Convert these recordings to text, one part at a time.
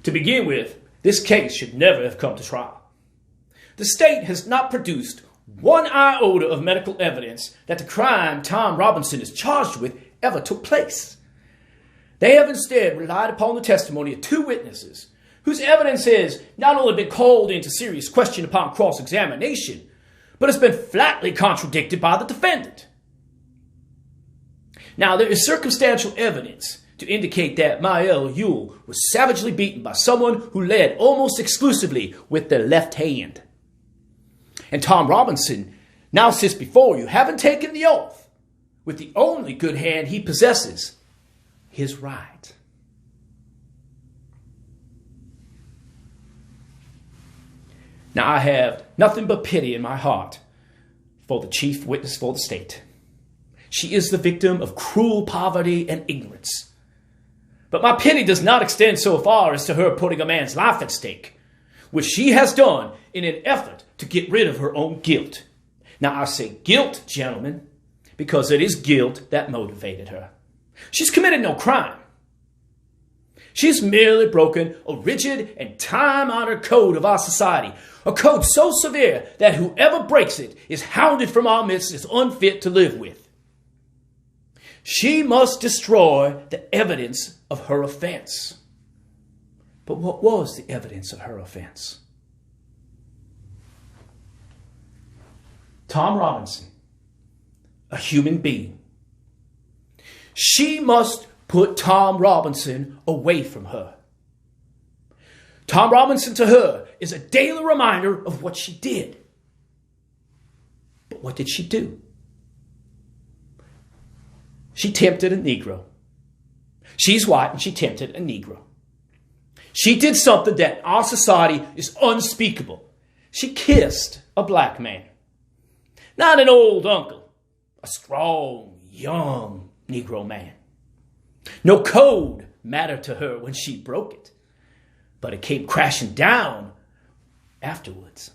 To begin with, this case should never have come to trial. The state has not produced one iota of medical evidence that the crime Tom Robinson is charged with ever took place. They have instead relied upon the testimony of two witnesses whose evidence has not only been called into serious question upon cross-examination, but has been flatly contradicted by the defendant. Now, there is circumstantial evidence to indicate that Mael Yule was savagely beaten by someone who led almost exclusively with their left hand. And Tom Robinson now sits before you, having taken the oath, with the only good hand he possesses, his right. Now, I have nothing but pity in my heart for the chief witness for the state. She is the victim of cruel poverty and ignorance. But my pity does not extend so far as to her putting a man's life at stake, which she has done in an effort to get rid of her own guilt. Now, I say guilt, gentlemen, because it is guilt that motivated her. She's committed no crime. She's merely broken a rigid and time-honored code of our society, a code so severe that whoever breaks it is hounded from our midst as unfit to live with. She must destroy the evidence of her offense. But what was the evidence of her offense? Tom Robinson, a human being. She must put Tom Robinson away from her. Tom Robinson to her is a daily reminder of what she did. But what did she do? She tempted a Negro. She's white and she tempted a Negro. She did something that in our society is unspeakable. She kissed a black man. Not an old uncle, a strong, young Negro man. No code mattered to her when she broke it, but it came crashing down afterwards.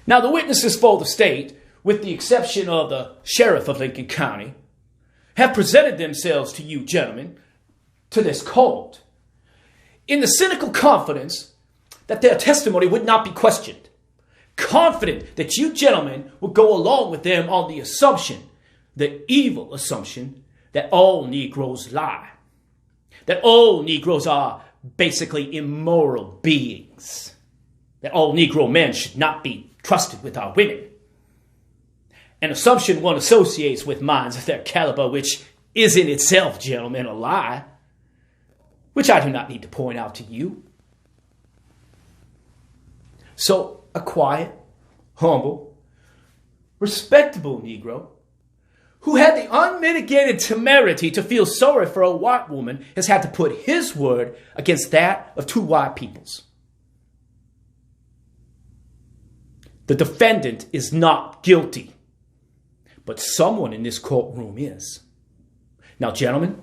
Now, the witnesses for the state, with the exception of the sheriff of Lincoln County, have presented themselves to you, gentlemen, to this court, in the cynical confidence that their testimony would not be questioned, confident that you gentlemen would go along with them on the assumption, the evil assumption, that all Negroes lie, that all Negroes are basically immoral beings, that all Negro men should not be trusted with our women. An assumption one associates with minds of their caliber, which is in itself, gentlemen, a lie, which I do not need to point out to you. So, a quiet, humble, respectable Negro who had the unmitigated temerity to feel sorry for a white woman has had to put his word against that of two white peoples. The defendant is not guilty, but someone in this courtroom is. Now, gentlemen,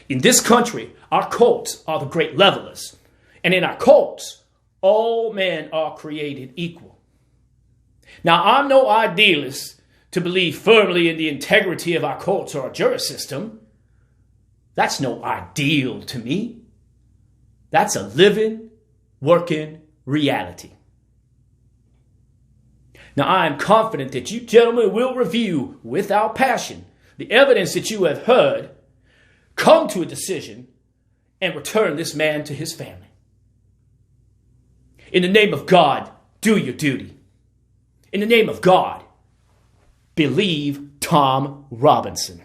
in this country, our courts are the great levelers, and in our courts, all men are created equal. Now, I'm no idealist to believe firmly in the integrity of our courts or our justice system. That's no ideal to me. That's a living, working reality. Now, I am confident that you gentlemen will review without passion the evidence that you have heard, come to a decision, and return this man to his family. In the name of God, do your duty. In the name of God, believe Tom Robinson.